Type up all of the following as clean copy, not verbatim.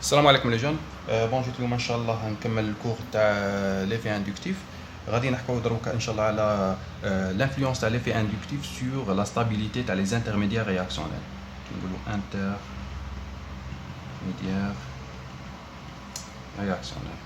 السلام عليكم لي جون. بون جيت اليوم ان شاء الله نكمل الكور تاع ليفي اندكتيف. غادي نحكيو دروك ان شاء الله على لانفلونس تاع ليفي اندكتيف سور لا ستابيليتي تاع لي انترميديير رياكسيونيل. كنقولوا انترميديير رياكسيونيل.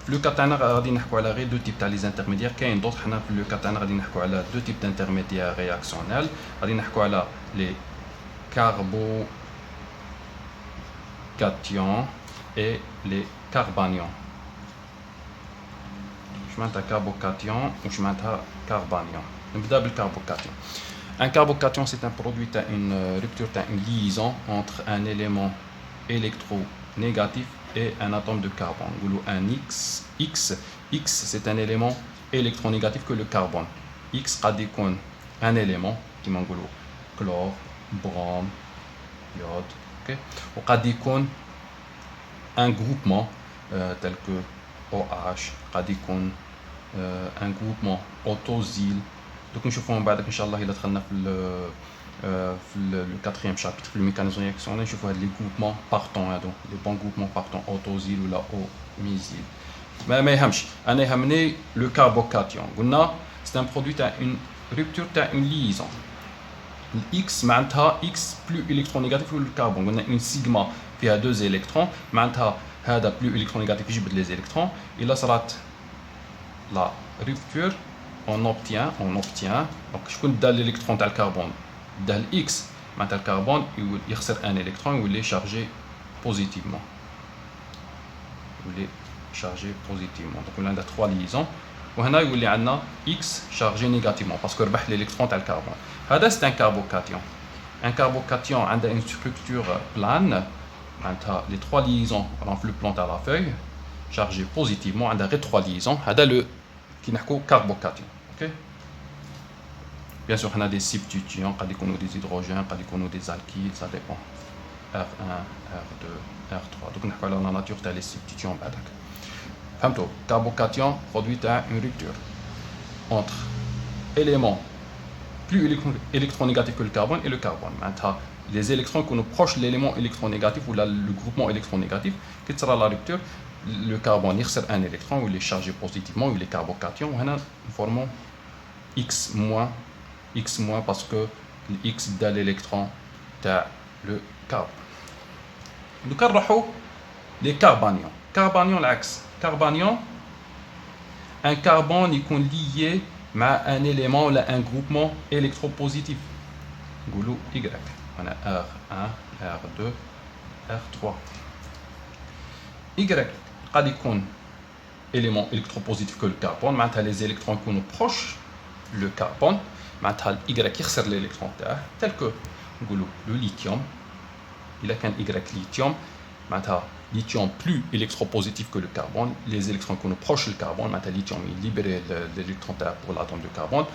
في لو كا تاعنا غادي نحكيو على غير دو تيب تاع لي انترميديير، كاين دوطخ. حنا في لو كا تاعنا غادي نحكيو على دو تيب دانترميديير رياكسيونيل. غادي نحكيو على لي carbocations et les carbanions. Je mets un carbocation ou je mets un carbanion. نبدا بالcarbocation. Un carbocation c'est un produit, une rupture, une liaison entre un élément électronégatif et un atome de carbone. Ou un X c'est un élément électronégatif que le carbone. X radicone un élément qui m'englobe chlore, brome, iode. Okay. وقد يكون un groupement tel que OH، قد يكون un groupement autosyl. دوك نشوفوا من بعد ان شاء الله الا دخلنا في الكاتريام شابتر في الميكانيزم رياكسيونيل نشوفوا هاد لي groupements بارتون، هادو لي بون groupements بارتون اوتوزيل ولا اوميزيل. ما يهمش، انا يهمني لو كاربوكاتيون. قلنا c'est un produit تاع une rupture تاع une liaison. X معناتها X plus électronégatif que le carbone. On a une sigma فيها 2 électrons، معناتها هذا plus électronégatif يجبد les électrons. إلا صارت la rupture on obtient donc شكون دا l'électron تاع الكربون؟ دا X، معناتها الكربون يخسر un électron يولي chargé positivement. donc on a 3 liaisons. وهنا يولي عندنا X chargé négativement parce que ربح l'électron تاع الكربون. هذا c'est un carbocation. Un carbocation a une structure plane. Les 3 liaisons renflent le plan à la feuille chargées positivement. On a 3 liaisons. C'est le qui n'a carbocation. Okay? Bien sûr, on a des substituants, des hydrogènes, des alkyles, ça dépend. R1, R2, R3. Donc on a la nature des substituants. Le carbocation produit une rupture entre éléments plus électronégatif que le carbone et le carbone. Maintenant, les électrons qui sont proches de l'élément électronégatif ou le groupement électronégatif, qui sera la rupture, le carbone il un électron ou il est chargé positivement ou il est carbocation. Nous formons X moins parce que X de l'électron de le carbone. Donc, les carbanions. Carbanion, l'axe. Carbanion, un carbone il est lié à un élément ou un groupement électropositif. Goulou Y. On a R1, R2, R3. Y, قد يكون élément électropositif que le carbone. معناتها les électrons qui sont proches le carbone. معناتها Y يخسر l'électron تاعه. tel que نقولوا le lithium. Il a qu'un Y lithium. معناتها lithium plus électropositif que le carbone. Les électrons qui sont proches du carbone, le lithium il libère l'électron pour l'atome de carbone.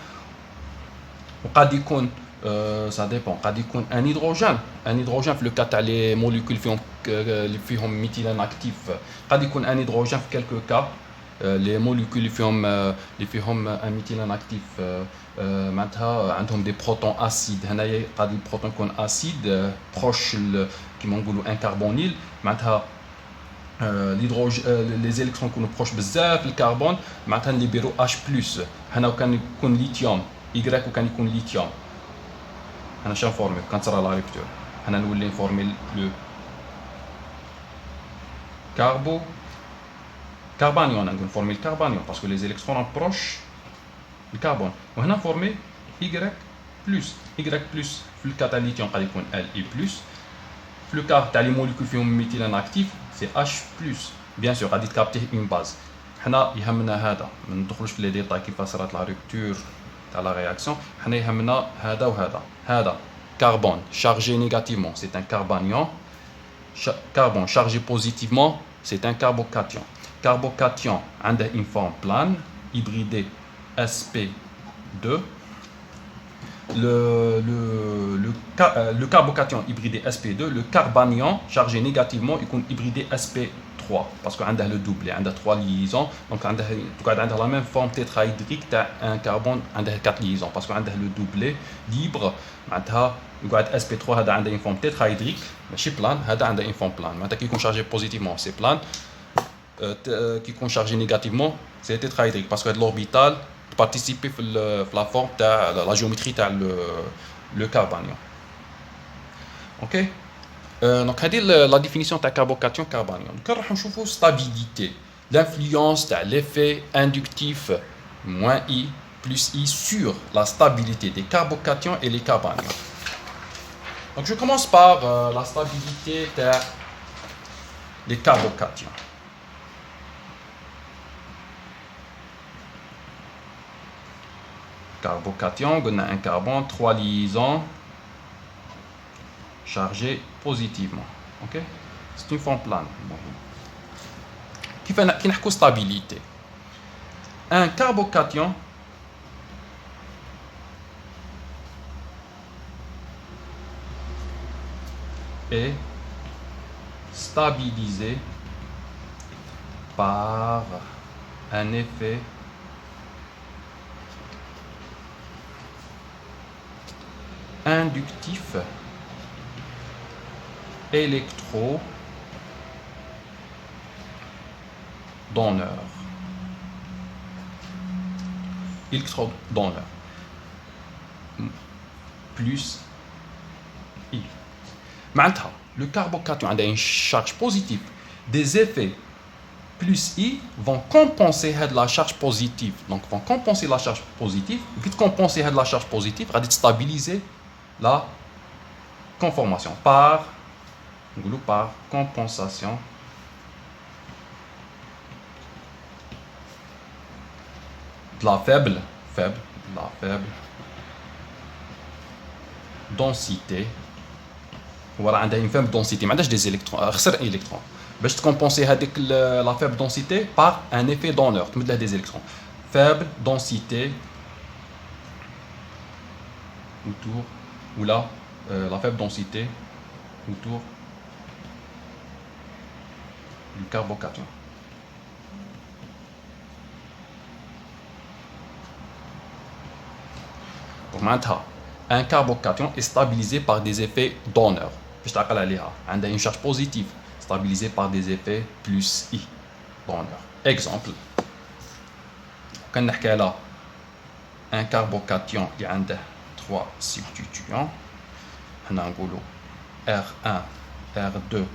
Ça dépend. Un hydrogène في le cas تاع les molécules فيهم méthylène actif. Un hydrogène في quelques cas les molécules فيهم un méthylène actif معناتها عندهم des protons acides. هنايا قد البروتون يكون acide proche كيما نقولوا un carbonyl معناتها les électrons qui sont proches بزاف الكربون معناتها نليبيرو H+. هنا وكان يكون ليثيوم Y وكان يكون ليثيوم هنا شنو نفورمي كان تصرا لا ريبتور. هنا نولي نفورمي لو كاربانيون. نقول نفورمي الكاربانيون باسكو لي électrons proches الكربون. وهنا نفورمي Y+. في الكا تاع ليثيوم قد يكون Li+. في الكا تاع لي موليكول فيهم ميثيلين اكتيف c'est H+. Bien sûr, غادي تكابتيه une base. حنا يهمنا هذا، ما ندخلوش في لي ديتاي كيف صارت لا رupture تاع لا رياكسيون. حنا يهمنا هذا وهذا. هذا carbone chargé négativement, c'est un carbanion. Carbone chargé positivement, c'est un carbocation. Carbocation a une forme plane, hybridée sp2. Le carbocation hybridé sp2, le carbanion chargé négativement il est hybridé sp3. 3 parce que عندها le doublé عندها 3 liaisons donc تقعد عندها la même forme tétrahydrique تاع un carbone عندها 4 liaisons parce que عندها le doublé libre معناتها يقعد sp3 هذا عنده une forme tétrahydrique ماشي بلان هذا عنده une forme plane معناتها كي يكون chargé positivement c'est plane كي يكون chargé négativement c'est tétrahydrique parce que l'orbital participe في la forme تاع la géométrie تاع le carbanion. OK. Donc هذه la définition تاع carbocation carbanion. Donc راح نشوفوا stabilité, l'influence تاع l'effet inductif moins I plus I sur la stabilité des carbocations et les carbanions. Donc je commence par la stabilité des carbocations. Carbocation, on a un carbone, 3 liaisons chargées positivement. OK? C'est une forme plane. Qui fait une stabilité. Un carbocation est stabilisé par un effet inductif électrodonneur. Électrodonneur plus I. Maintenant, le carbocation a une charge positive. Des effets plus I vont compenser la charge positive. Donc, vont compenser la charge positive. Et puis, compenser la charge positive, va stabiliser la conformation par compensation de la faible densité. Voilà, on a une faible densité, mais on a des électrons, électrons. باش تكمبونسي هذيك la faible densité par un effet donneur, تمد له des électrons. Faible densité autour ou là la faible densité autour du carbocation. Donc maintenant, un carbocation est stabilisé par des effets donneurs. باش تعقل عليها عندها une charge positive stabilisé par des effets plus I donneur. Exemple, quand on a un carbocation qui a 3 substituants, on a R1, R2,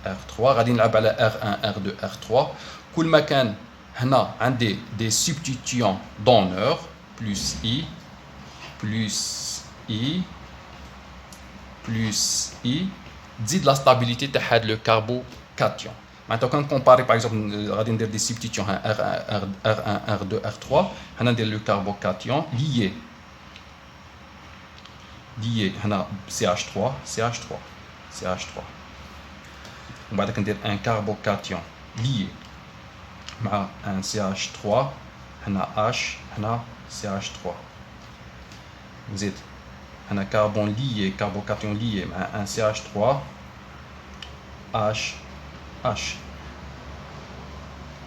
R3, غادي نلعب على R1, R2, R3. كل ما كان هنا عندي des substituants donneurs plus I plus I تزيد la stabilité de le carbocation. Maintenant, quand on compare par exemple des substituants R1, R2, R3, on a le carbocation lié. On a CH3. On va dire un carbocation lié à un CH3, on a H, on a CH3. Vous êtes un carbone lié, carbocation lié à un CH3, H.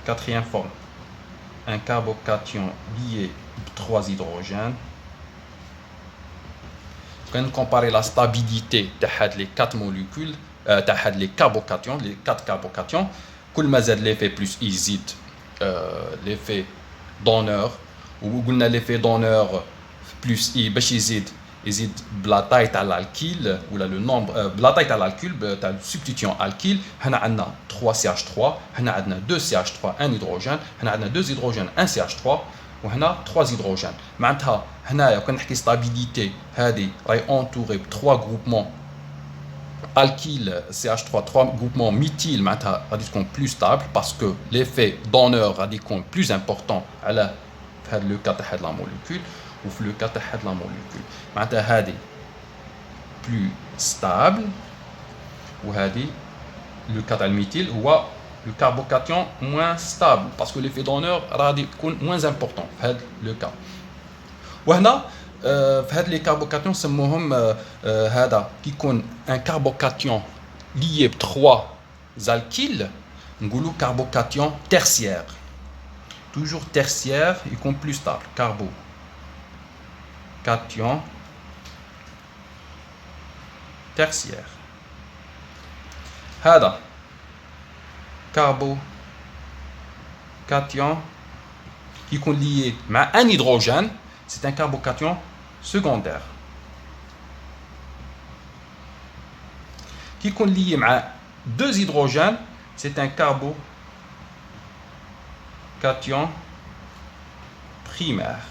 Quatrième forme, un carbocation lié à 3 hydrogènes. Quand on compare la stabilité des 4 molécules, les carbocations, les 4 carbocations, كل ما زاد l'effet plus يزيد l'effet donneur, ou قلنا l'effet donneur plus I باش يزيد بلا تاي تاع الالكيل ولا لو نومبر بلا تاي تاع الالكيل تاع السبستيتيون الكيل. هنا عندنا 3 CH3، هنا عندنا 2 CH3 1 هيدروجين، هنا عندنا 2 هيدروجين 1 CH3، وهنا 3 هيدروجين. معناتها هنايا كون نحكي ستابيليتي هذه راهي اونتوري ب 3 جروبمون alkyle CH3 3 groupements méthyle معناتها غادي تكون plus stable parce que l'effet donneur غادي يكون plus important على في هذا لو كا تاع هاد لا موليكول وفي لو كا تاع هاد لا موليكول. معناتها هذه plus stable وهذه لو كا تاع الميثيل هو le carbocation moins stable parce que l'effet donneur غادي يكون moins important في هذا لو كا. وهنا في هاد لي كاربوكاتيون سموهم هذا كيكون ان كاربوكاتيون lié ب 3 alkyles نقولوا carbocation tertiaire. Toujours tertiaire, il compte plus stable. Carbocation tertiaire. هذا carbocation qui est lié à un hydrogène, c'est un carbocation secondaire. Qui est lié à deux hydrogènes, c'est un carbocation primaire.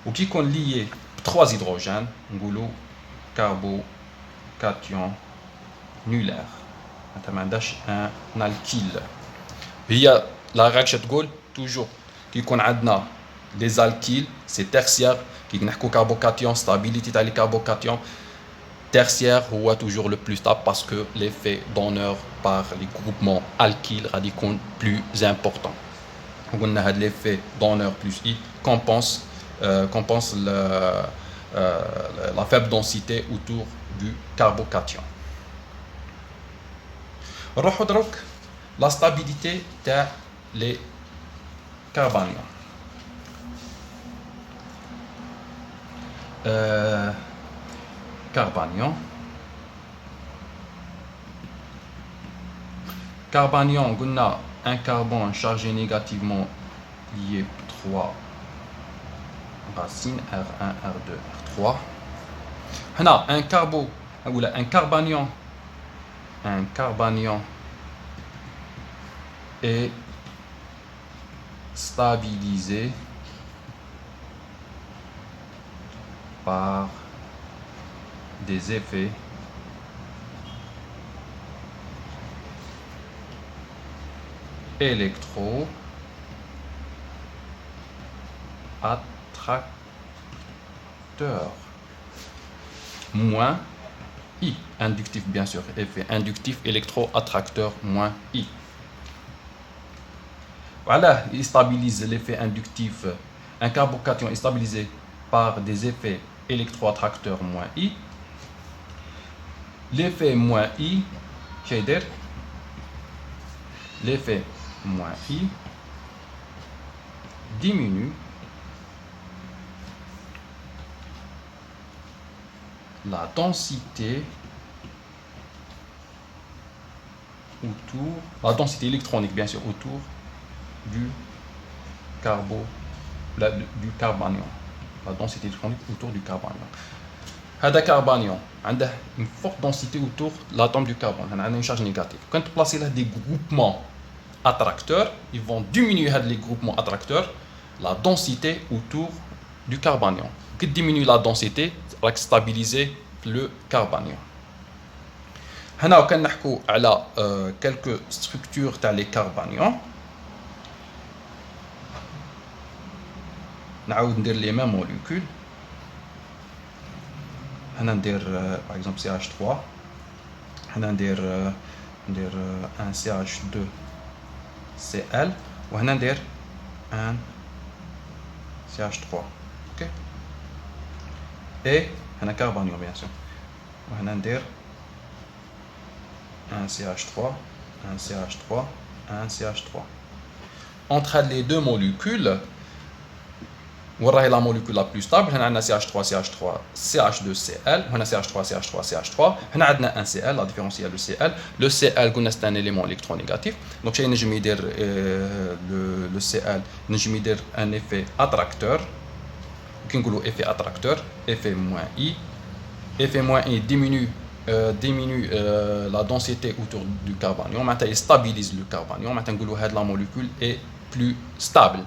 Ou qui est lié à trois hydrogènes, on dit carbocation nulaire. Un alkyle. Il y a la règle toujours qui a des alkyles, c'est tertiaire, qui a carbocation, stabilité des carbocations. Tertiaire ou toujours le plus stable parce que l'effet d'honneur par les groupements alkyles radicaux plus important. On a l'effet d'honneur plus I compense la faible densité autour du carbocation. La stabilité des carbanions. Carbanion, on a un carbone chargé négativement lié 3 racines R1, R2, R3. On a un carbanion est stabilisé par des effets électro-attracteurs moins I, inductif bien sûr, effet inductif électro-attracteur moins I. Voilà, il stabilise l'effet inductif. Un carbocation est stabilisé par des effets électro-attracteurs moins I. L'effet moins I, l'effet moins I diminue la densité électronique bien sûr autour du carbanion. La densité électronique autour du carbanion. هذا carbanion a une forte densité autour de l'atome du carbone. On a une charge négative. Quand tu places là des groupements attracteurs, ils vont diminuer les groupements attracteurs la densité autour du carbanion. Quand tu diminues la densité, ça va stabiliser le carbanion. هنا كنحكوا على quelques structures تاع les carbanions. نعاود ندير les mêmes molécules. هنا ندير par exemple CH3. هنا ندير un CH2Cl وهنا ندير un CH3. OK. Et هنا carbanion bien sûr. وهنا ندير un CH3, un CH3, un CH3. Entre les deux molécules, وراهي la molécule la plus stable. هنا عندنا CH3, CH3, CH2Cl. هنا CH3, CH3, CH3. هنا عندنا un Cl. La différence est le Cl. Le Cl قلنا c'est un élément électronégatif. Donc شي نجم يدير le Cl نجم يدير un effet attracteur. كي نقولوا effet attracteur, effet moins I. Effet moins I diminue la densité autour du carbanion. Maintenant il stabilise le carbanion. Maintenant نقولوا هاد la molécule est plus stable.